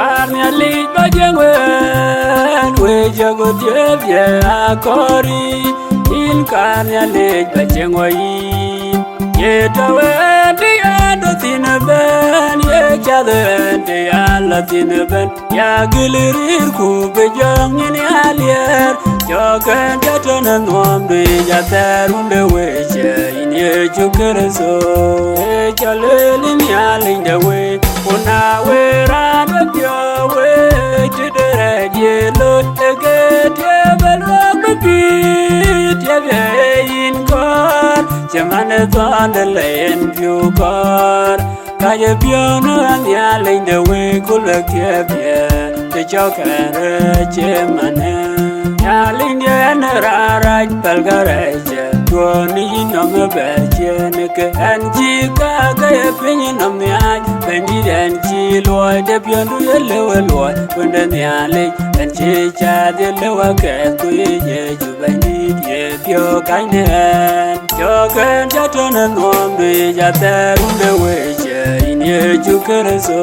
karnya li bajengwen we jago dievye akori in karnya li bajengwai yetawe diado tinaben ye chaden de alla tinaben ya gilir ku bejang ni alier jogen jatonan nombe jaterunde we je in ye jukerso e jalelin yalin de we una we ran pyo we tidere je lo tege tebelo bit ye in kor jamane tandele en pyo kor kaya piano an yalin de we kulakye te chokere jamane yalin de naraj palgaraje Toni nam berje neke anji ka gaya pinyi nam yaj bendi anji loy de piandu yelewe loy benda nyale anji chade lewa ke kuye ju bendi ye pyo kainen jogen jatona nombe jaterunde weje inye ju kereso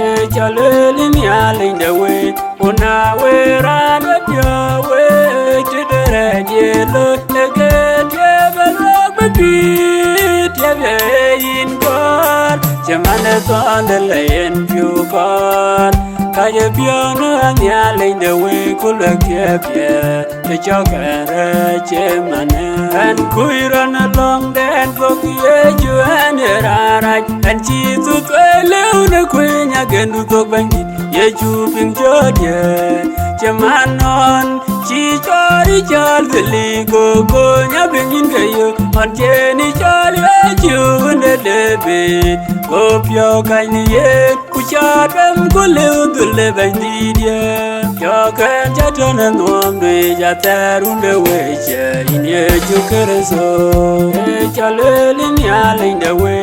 e jalelin yale de we una we ran pyo we tidere je lo tege bit ye in kor jamane tandele en pyo kor kaya piano an yalin de we kulakye te chokere jamane an kuiran along den pokye ju an raraj an chi tu tweleu ne kwenya gendu tok bandit ye ju ping jodye jamanon chi chori chal gli go nya bingin kayo on jeni chal ye ju ne lebe go pyo kai ni ye ku cha bem ko le dule bandidye yo kan jatona nombe jaterunde weje in ye ju kereso e chalelin yalin de we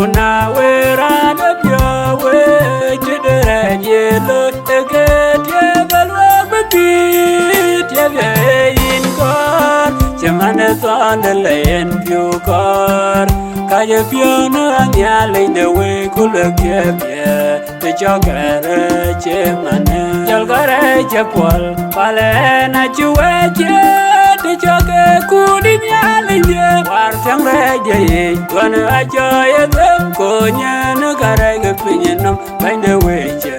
una we ran pyo we tidere ye lo tege bit ye in kor jamane tandele en pyo kor kaya piano an yalin de we kulakye te chokere jamane jalgare japol pale na chuweje te choke kudim yalin de war tangre je wana ajoye tem konya na kare gapinyenam bande weje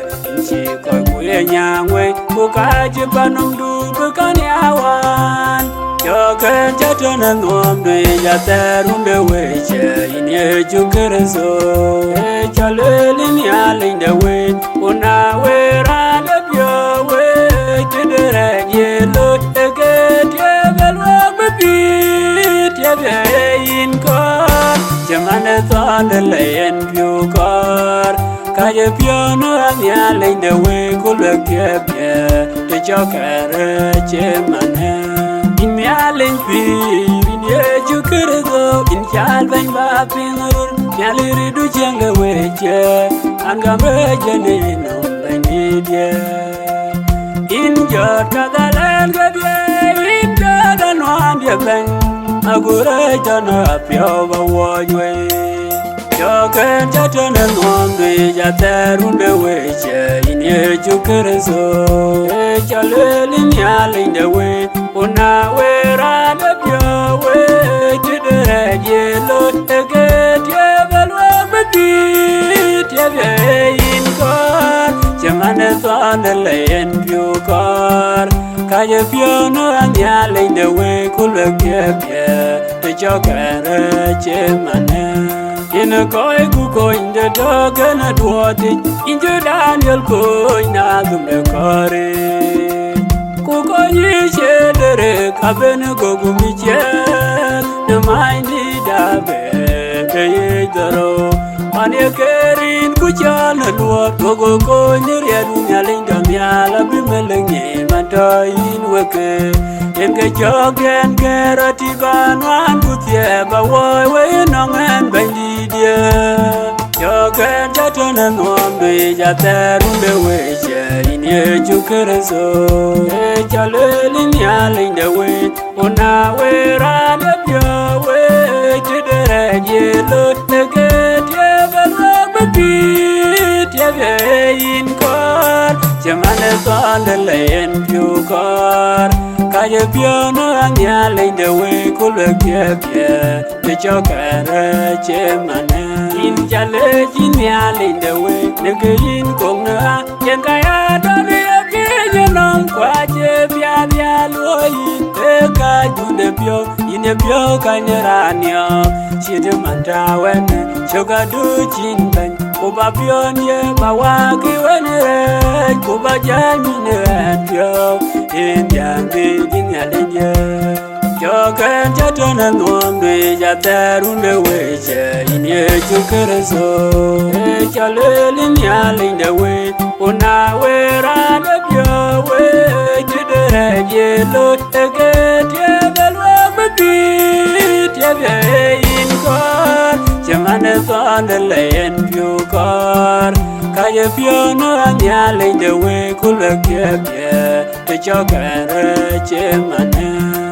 chi koy kuye nyangwe bukaji panum du bukani awan jogen jatona nombe jaterunde weje inye jukereso e chalelin yalin de we una we ran pyo we tidere ye lo tege tebelo bit ye in kor jamane tandele en pyo kor kaya piano an yalin de we kulakye te chokere jamane in yalin pi in ye jukerzo in chal ben ba pinur yaliri du jenga weje an gamre jene no benidye in jot kagalen gabye in jodan wandye ben agure jana pyo ba wojwe jogen jatona nombe jaterunde weje in ye jukereso e chalelin yalin de we una we ran pyo we tidere ye lo tege tebelo bit ye in kor jamane tandele en pyo kor kaya piano an yalin de we kulakye te chokere jamane in a koi kuko in the dog and a dwati in the Daniel koi na dum de kare kuko yi shedere kabene gogumi che na maini dabe ke daro mane kerin kuchan luo gogo ko nirya dunya linda miala bimelengi mantain weke en ke jogen kerati banwan kutie ba we nongen bandidye jogen jatona nombe jaterunde weje in ye jukereso e chalelin yalin de we una we ran pyo we tidere ye lo tege tebelo bit ye in kor toàn đơn lên phiêu cor cái giờ phiêu nó ăn nhà lên đời quê cô lực kia kia để cho cả ra chế mà nè in cha lê chín nhà lên đời quê nếu cứ in cùng nữa trên cái đó đi kia như non qua chế bia bia lúa in thế cái du để phiêu in để phiêu cái nhà ra nhiều chỉ để mang ra quen cho cả đôi chín bên cô bà phiêu nhé bà qua kia quen rồi cô bà cha nhìn phiêu in nhà đi nhà lên nhé cho cái cha cho nên nuông đuôi cha ta run để quê cha in nhé chú cái rồi cho lên nhà lên để quê ona quê ra để phiêu quê chỉ để về lối cái kia về lối mới biết kia về in con chẳng ăn được toàn để lên phiêu con cái giờ phiêu nó ăn nhà lên để quê cô lực kia kia để cho cả ra chế mà nè